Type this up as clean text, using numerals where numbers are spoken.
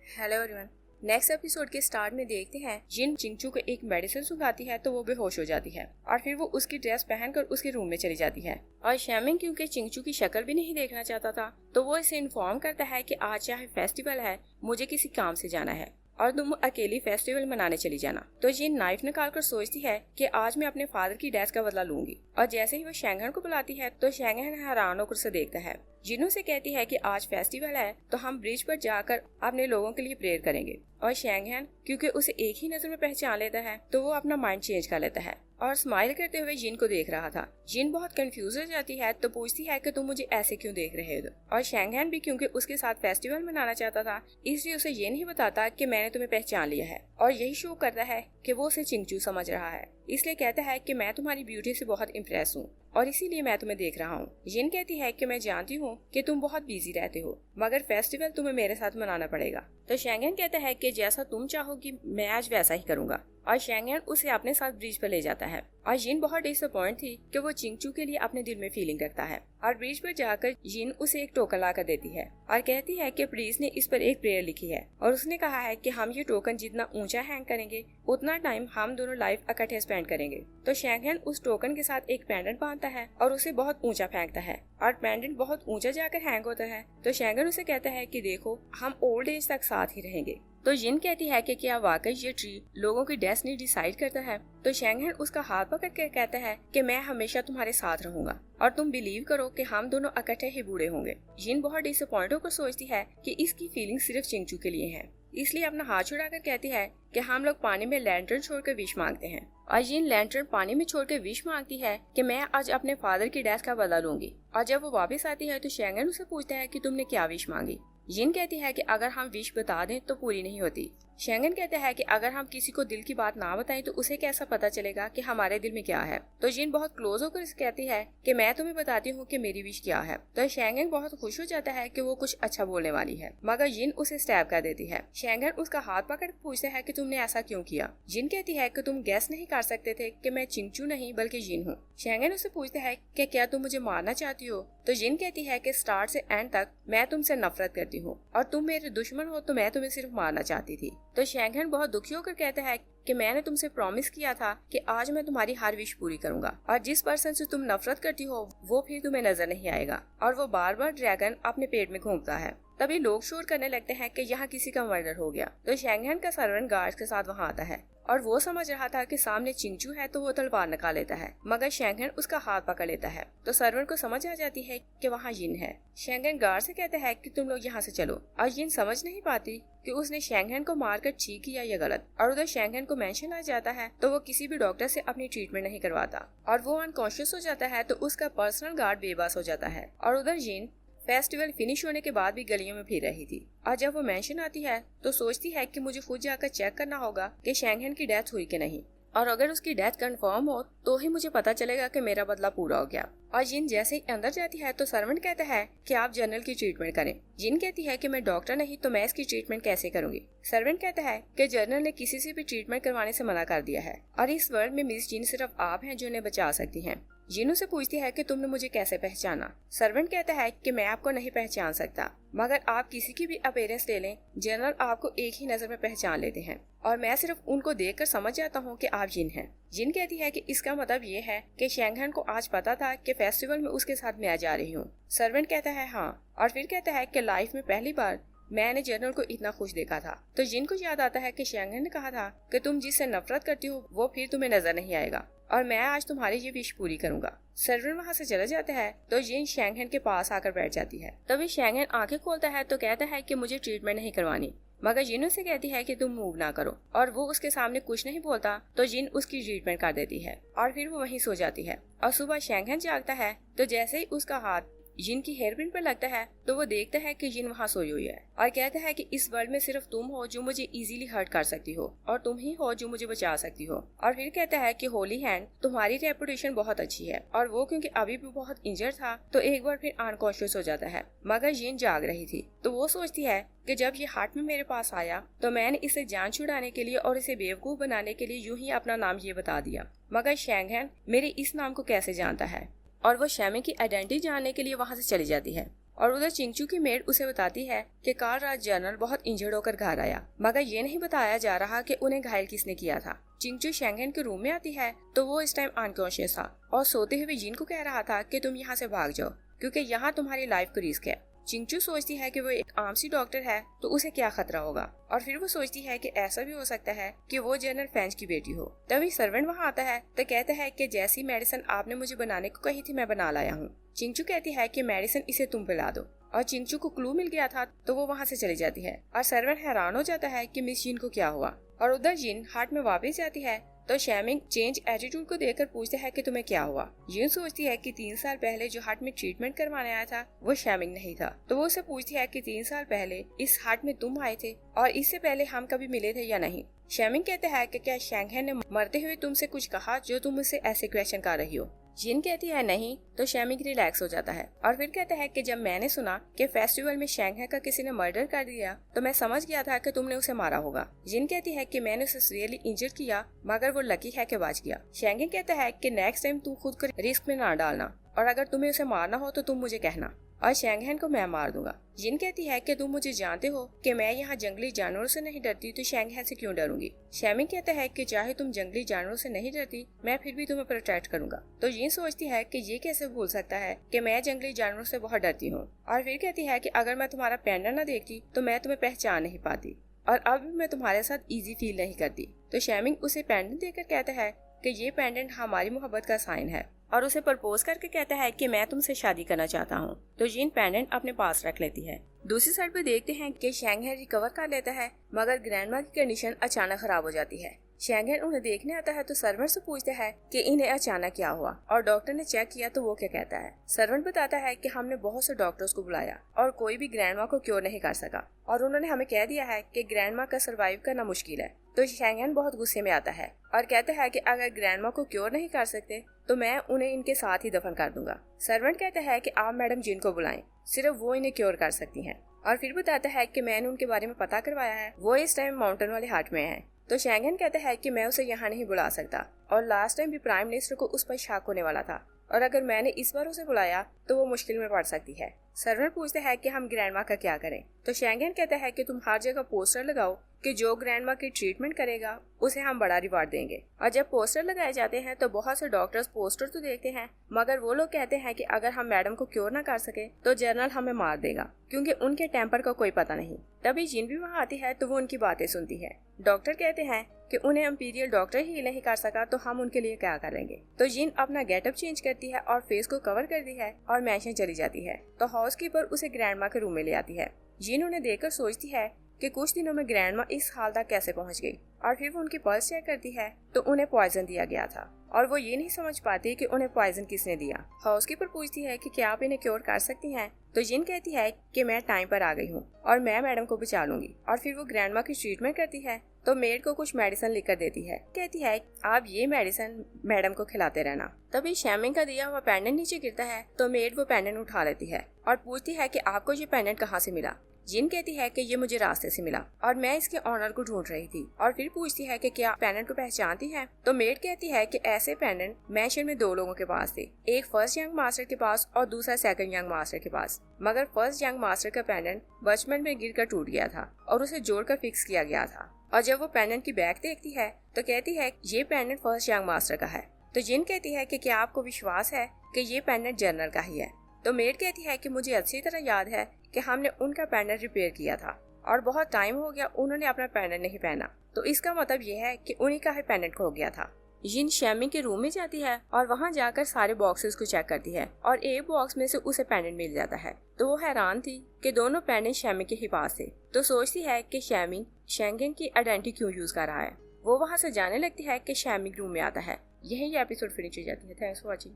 Hello everyone. Next episode के start में देखते हैं जिन चिंगचू को एक मेडिसिन सुंघाती है तो वो बेहोश हो जाती है और फिर वो उसकी ड्रेस पहनकर उसके रूम में चली जाती है। और शैमिंग क्योंकि चिंगचू की शक्ल भी नहीं देखना चाहता था तो वो इसे इन्फॉर्म करता है कि आज चाहे फेस्टिवल है, मुझे किसी काम से जाना है और तुम अकेली फेस्टिवल मनाने चली जाना। तो जिन नाइफ निकाल कर सोचती है कि आज मैं अपने फादर की डेथ का बदला लूंगी। और जैसे ही वो शेंगन को बुलाती है तो शेंगन हैरान होकर उसे देखता है। जिनू से कहती है कि आज फेस्टिवल है तो हम ब्रिज पर जाकर अपने लोगों के लिए प्रेयर करेंगे। और शेंगन क्योंकि उसे एक ही नजर में पहचान लेता है तो वो अपना माइंड चेंज कर लेता है और स्माइल करते हुए जिन को देख रहा था। जिन बहुत कंफ्यूज हो जाती है तो पूछती है कि तुम मुझे ऐसे क्यों देख रहे हो। और शेंगन भी क्योंकि उसके साथ फेस्टिवल मनाना चाहता था इसलिए उसे ये नहीं बताता कि मैंने तुम्हें पहचान लिया है। और यही शो करता है कि वो उसे चिंगचू समझ रहा है, इसलिए कहता है कि मैं तुम्हारी ब्यूटी से बहुत इम्प्रेस हूँ और इसीलिए मैं तुम्हें देख रहा हूँ। जिन कहती है कि मैं जानती हूँ कि तुम बहुत बिजी रहते हो मगर फेस्टिवल तुम्हें मेरे साथ मनाना पड़ेगा। तो शेंगन कहता है कि जैसा तुम चाहोगी मैं आज वैसा ही करूंगा। और शेंगन उसे अपने साथ ब्रिज पर ले जाता है। और जिन बहुत डिसअपॉइंट थी कि वो चिंगचू के लिए अपने दिल में फीलिंग रखता है। और ब्रिज पर जाकर जिन उसे एक टोकन ला कर देती है और कहती है कि प्रीस्ट ने इस पर एक प्रेयर लिखी है और उसने कहा है कि हम ये टोकन जितना ऊंचा हैंग करेंगे उतना टाइम हम दोनों लाइफ इकट्ठे स्पेंड करेंगे। तो शेंगन उस टोकन के साथ एक पेंडेंट बांधता है और उसे बहुत ऊंचा फेंकता है और पेंडेंट बहुत ऊंचा जाकर हैंग होता है। तो शेंगन उसे कहता है कि देखो हम ओल्ड एज तक साथ ही रहेंगे। तो जिन कहती है कि क्या वाकई ये ट्री लोगों की डेस्टिनी डिसाइड करता है। तो शेंगन उसका हाथ पकड़ कर कहता है कि मैं हमेशा तुम्हारे साथ रहूंगा और तुम बिलीव करो कि हम दोनों इकट्ठे ही बूढ़े होंगे। जिन बहुत डिसअपॉइंट होकर सोचती है कि इसकी फीलिंग सिर्फ चिंगचू के लिए है, इसलिए अपना हाथ छुड़ाकर कहती है कि हम लोग पानी में लैंटर्न छोड़कर विश मांगते हैं। और जिन लैंटर्न पानी में छोड़कर विश मांगती है कि मैं आज अपने फादर की डेथ का बदला लूंगी। और जब वो वापस आती है तो शेंगन उसे पूछता है कि तुमने क्या विश मांगी। जिन कहती है कि अगर हम विश बता दें तो पूरी नहीं होती। शेंगन कहता है कि अगर हम किसी को दिल की बात ना बताएं तो उसे कैसा पता चलेगा कि हमारे दिल में क्या है। तो जिन बहुत क्लोज होकर इसे कहती है कि मैं तुम्हें बताती हूँ कि मेरी विश क्या है। तो शेंगन बहुत खुश हो जाता है कि वो कुछ अच्छा बोलने वाली है मगर जिन उसे स्टैब कर देती है। शेंगन उसका हाथ पकड़ पूछता है कि तुमने ऐसा क्यों किया। जिन कहती है कि तुम गेस नहीं कर सकते थे कि मैं चिंगचू नहीं बल्कि जिन हूँ। शेंगन उसे पूछता है कि क्या तुम मुझे मारना चाहती हो। तो जिन कहती है कि स्टार्ट से एंड तक मैं तुमसे नफरत करती हूँ और तुम मेरे दुश्मन हो तो मैं तुम्हें सिर्फ मारना चाहती थी। तो शेंगन बहुत दुखी होकर कहता है कि मैंने तुमसे प्रॉमिस किया था कि आज मैं तुम्हारी हर विश पूरी करूंगा और जिस पर्सन से तुम नफरत करती हो वो फिर तुम्हें नजर नहीं आएगा। और वो बार बार ड्रैगन अपने पेट में घूमता है। तभी लोग शोर करने लगते हैं कि यहाँ किसी का मर्डर हो गया। तो शेंगन का सर्वेंट गार्ड्स के साथ वहाँ आता है और वो समझ रहा था कि सामने चिंगचू है तो वो तलवार निकाल लेता है मगर शेंगन उसका हाथ पकड़ लेता है। तो सर्वेंट को समझ आ जाती है कि वहाँ जिन है। शेंगन गार्ड से कहता है कि तुम लोग यहाँ से चलो। और जिन समझ नहीं पाती कि उसने शेंगन को मारकर ठीक किया या गलत। और उधर शेंगन को मेंशन आ जाता है तो वो किसी भी डॉक्टर से अपनी ट्रीटमेंट नहीं करवाता और वो अनकॉन्शियस हो जाता है तो उसका पर्सनल गार्ड बेबस हो जाता है। और उधर जिन फेस्टिवल फिनिश होने के बाद भी गलियों में फिर रही थी और जब वो मेंशन आती है तो सोचती है कि मुझे खुद जाकर चेक करना होगा कि शेंगन की डेथ हुई कि नहीं और अगर उसकी डेथ कंफर्म हो तो ही मुझे पता चलेगा कि मेरा बदला पूरा हो गया। और जिन जैसे ही अंदर जाती है तो सर्वेंट कहता है कि आप जनरल की ट्रीटमेंट करें। जिन कहती है कि मैं डॉक्टर नहीं तो मैं इसकी ट्रीटमेंट कैसे करूंगी। सर्वेंट कहता है कि जनरल ने किसी से भी ट्रीटमेंट करवाने से मना कर दिया है और इस वर्ल्ड में मिस जिन सिर्फ आप हैं जो उन्हें बचा सकती हैं। जिन उसे पूछती है कि तुमने मुझे कैसे पहचाना। सर्वेंट कहता है कि मैं आपको नहीं पहचान सकता मगर आप किसी की भी अपीयरेंस ले लें जनरल आपको एक ही नजर में पहचान लेते हैं और मैं सिर्फ उनको देखकर समझ जाता हूँ कि आप जिन हैं। जिन कहती है कि इसका मतलब ये है कि शेंगन को आज पता था कि फेस्टिवल में उसके साथ मैं जा रही हूँ। सर्वेंट कहता है हाँ और फिर कहता है कि लाइफ में पहली बार मैंने जनरल को इतना खुश देखा था। तो जिन को याद आता है कि शेंगन ने कहा था कि तुम जिससे नफरत करती हो वो फिर तुम्हें नजर नहीं आएगा और मैं आज तुम्हारी ये विश पूरी करूंगा। सर्वेंट वहाँ से चला जाता है तो जिन शेंगन के पास आकर बैठ जाती है। तभी शेंगन आंखें खोलता है तो कहता है कि मुझे ट्रीटमेंट नहीं करवानी मगर जिन उसे कहती है कि तुम मूव ना करो और वो उसके सामने कुछ नहीं बोलता तो जिन उसकी ट्रीटमेंट कर देती है और फिर वो वहीं सो जाती है। और सुबह शेंगन जागता है तो जैसे ही उसका हाथ जिन की हेयरपिन पर लगता है तो वो देखता है कि जिन वहाँ सोई हुई है और कहता है कि इस वर्ल्ड में सिर्फ तुम हो जो मुझे इजीली हर्ट कर सकती हो और तुम ही हो जो मुझे बचा सकती हो। और फिर कहता है कि होली हैंड तुम्हारी रेपुटेशन बहुत अच्छी है और वो क्योंकि अभी भी बहुत इंजर्ड था तो एक बार फिर अनकॉन्शियस हो जाता है मगर जिन जाग रही थी तो वो सोचती है कि जब ये हार्ट में मेरे पास आया तो मैंने इसे जान छुड़ाने के लिए और इसे बेवकूफ बनाने के लिए यूं ही अपना नाम ये बता दिया मगर शेंगन मेरे इस नाम को कैसे जानता है और वो शैमी की आइडेंटिटी जानने के लिए वहाँ से चली जाती है। और उधर चिंगचू की मेड उसे बताती है कि कल रात जनरल बहुत इंजर्ड होकर घर आया, मगर ये नहीं बताया जा रहा कि उन्हें घायल किसने किया था। चिंगचू शेंगहेन के रूम में आती है तो वो इस टाइम अनकॉन्शियस था और सोते हुए जिन को कह रहा था कि तुम यहाँ से भाग जाओ क्योंकि यहाँ तुम्हारी लाइफ को रिस्क है। चिंगचू सोचती है कि वो एक आम सी डॉक्टर है तो उसे क्या खतरा होगा, और फिर वो सोचती है कि ऐसा भी हो सकता है कि वो जनरल फेंच की बेटी हो। तभी सर्वेंट वहाँ आता है तो कहता है कि जैसी मेडिसिन आपने मुझे बनाने को कही थी मैं बना लाया हूँ। चिंगचू कहती है कि मेडिसिन इसे तुम पिला दो, और चिंगचू को क्लू मिल गया था तो वो वहाँ से चली जाती है और सर्वेंट हैरान हो जाता है कि मिस जिन को क्या हुआ। और उधर जिन हार्ट में वापस जाती है तो शैमिंग चेंज एटीट्यूड को देखकर पूछते है कि तुम्हें क्या हुआ। जिन सोचती है कि 3 साल पहले जो हार्ट में ट्रीटमेंट करवाने आया था वो शैमिंग नहीं था, तो वो उसे पूछती है कि 3 साल पहले इस हार्ट में तुम आए थे और इससे पहले हम कभी मिले थे या नहीं। शैमिंग कहते हैं कि क्या शेंगहेन ने मरते हुए तुमसे कुछ कहा जो तुम मुझसे ऐसे क्वेश्चन कर रही हो। जिन कहती है नहीं, तो शैमिंग रिलैक्स हो जाता है और फिर कहता है कि जब मैंने सुना कि फेस्टिवल में शेंगहेन का किसी ने मर्डर कर दिया तो मैं समझ गया था कि तुमने उसे मारा होगा। जिन कहती है कि मैंने उसे सीरियसली इंजर्ड किया मगर वो लकी है कि बच गया। शेंगहेन कहता है कि नेक्स्ट टाइम तू खुद को रिस्क में ना डालना और अगर तुम्हें उसे मारना हो तो तुम मुझे कहना और शेंगहेन को मैं मार दूंगा। जिन कहती है कि तुम मुझे जानते हो कि मैं यहाँ जंगली जानवरों से नहीं डरती तो शेंगहेन से क्यों डरूंगी। शैमिंग कहता है कि चाहे तुम जंगली जानवरों से नहीं डरती मैं फिर भी तुम्हें प्रोटेक्ट करूंगा। तो जिन सोचती है कि ये कैसे भूल सकता है कि मैं जंगली जानवरों से बहुत डरती हूँ, और फिर कहती है कि अगर मैं तुम्हारा पेंडेंट न देखती तो मैं तुम्हें पहचान नहीं पाती और अब भी मैं तुम्हारे साथ इजी फील नहीं करती। तो शैमिंग उसे पेंडेंट देकर कहता है कि ये पेंडेंट हमारी मोहब्बत का साइन है और उसे प्रपोज करके कहता है कि मैं तुमसे शादी करना चाहता हूँ। तो जिन पेंडेंट अपने पास रख लेती है। दूसरी साइड पे देखते हैं कि शेंगहेन रिकवर कर लेता है मगर ग्रैंडमा की कंडीशन अचानक खराब हो जाती है। शेंगहेन उन्हें देखने आता है तो सर्वेंट से पूछता है कि इन्हें अचानक क्या हुआ और डॉक्टर ने चेक किया तो वो क्या कहता है। सर्वेंट बताता है कि हमने बहुत से डॉक्टर्स को बुलाया और कोई भी ग्रैंडमा को क्योर नहीं कर सका और उन्होंने हमें कह दिया है कि ग्रैंडमा का सर्वाइव करना मुश्किल है। तो शेंगहेन बहुत गुस्से में आता है और कहता है कि अगर ग्रैंडमा को क्योर नहीं कर सकते तो मैं उन्हें इनके साथ ही दफन कर दूंगा। सर्वेंट कहता है कि आप मैडम जिन को बुलाएं, सिर्फ वो इन्हें क्योर कर सकती हैं। और फिर बताता है कि मैंने उनके बारे में पता करवाया है, वो इस टाइम माउंटेन वाले हार्ट में है। तो शेंगहेन कहता है कि मैं उसे यहाँ नहीं बुला सकता और लास्ट टाइम भी प्राइम मिनिस्टर को उस पर शक होने वाला था और अगर मैंने इस बार उसे बुलाया तो वो मुश्किल में पड़ सकती है। सर्वेंट पूछते हैं कि हम ग्रैंडमा का क्या करें। तो शेंगहेन कहता है कि तुम हर जगह पोस्टर लगाओ कि जो ग्रैंडमा की ट्रीटमेंट करेगा उसे हम बड़ा रिवार्ड देंगे। और जब पोस्टर लगाए जाते हैं तो बहुत से डॉक्टर्स पोस्टर तो देखते हैं मगर वो लोग कहते हैं कि अगर हम मैडम को क्योर ना कर सके तो जनरल हमें मार देगा क्योंकि उनके टेम्पर का कोई पता नहीं। तभी जिन भी वहाँ आती है तो वो उनकी बातें सुनती है। डॉक्टर कहते हैं कि उन्हें इंपीरियल डॉक्टर ही नहीं कर सका तो हम उनके लिए क्या करेंगे। तो जिन अपना गेटअप चेंज करती है और फेस को कवर करती है और मैंशन चली जाती है। तो हाउसकीपर उसे ग्रैंडमा के रूम में ले आती है। जिन उन्हें देखकर सोचती है कि कुछ दिनों में ग्रैंडमा इस हाल तक कैसे पहुंच गई और फिर वो उनकी पल्स चेक करती है तो उन्हें पॉइजन दिया गया था और वो ये नहीं समझ पाती कि उन्हें पॉइजन किसने दिया। हाउसकीपर पूछती है कि क्या आप इन्हें क्योर कर सकती हैं। तो जिन कहती है कि मैं टाइम पर आ गई हूँ और मैं मैडम को बचा लूंगी और फिर वो ग्रैंडमा की ट्रीटमेंट करती है। तो मेड को कुछ मेडिसिन लिखकर देती है, कहती है आप ये मेडिसिन मैडम को खिलाते रहना। तभी शैमिंग का दिया हुआ पेंडेंट नीचे गिरता है तो मेड वो पेंडेंट उठा लेती है और पूछती है कि आपको ये पेंडेंट कहाँ से मिला। जिन कहती है कि ये मुझे रास्ते से मिला और मैं इसके ऑनर को ढूंढ रही थी और फिर पूछती है कि क्या पेंडेंट को पहचानती है। तो मेड कहती है कि ऐसे पेंडेंट मैंशन में 2 लोगों के पास थे, एक फर्स्ट यंग मास्टर के पास और दूसरा सेकंड यंग मास्टर के पास, मगर फर्स्ट यंग मास्टर का पेंडेंट बचपन में गिरकर टूट गया था और उसे जोड़कर फिक्स किया गया था। और जब वो पेंडेंट की बैग देखती है तो कहती है ये पेंडेंट फर्स्ट यंग मास्टर का है। तो जिन कहती है कि क्या आपको विश्वास है कि ये पेंडेंट जनरल का ही है। तो मेड कहती है कि मुझे अच्छी तरह याद है कि हमने उनका पेंडेंट रिपेयर किया था और बहुत टाइम हो गया उन्होंने अपना पेंडेंट नहीं पहना, तो इसका मतलब यह है कि उन्हीं का ही पेंडेंट खो गया था। जिन शैमिंग के रूम में जाती है और वहाँ जाकर सारे बॉक्सेस को चेक करती है और एक बॉक्स में से उसे पेंडेंट मिल जाता है। तो वो हैरान थी कि दोनों पेंडेंट शैमिंग के ही पास थे। तो सोचती है कि शैमिंग शेंगहेन की आइडेंटिटी क्यों यूज कर रहा है। वो वहाँ से जाने लगती है कि शैमिंग रूम में आता है। यही एपिसोड फिनिश हो जाती है। Thanks for watching.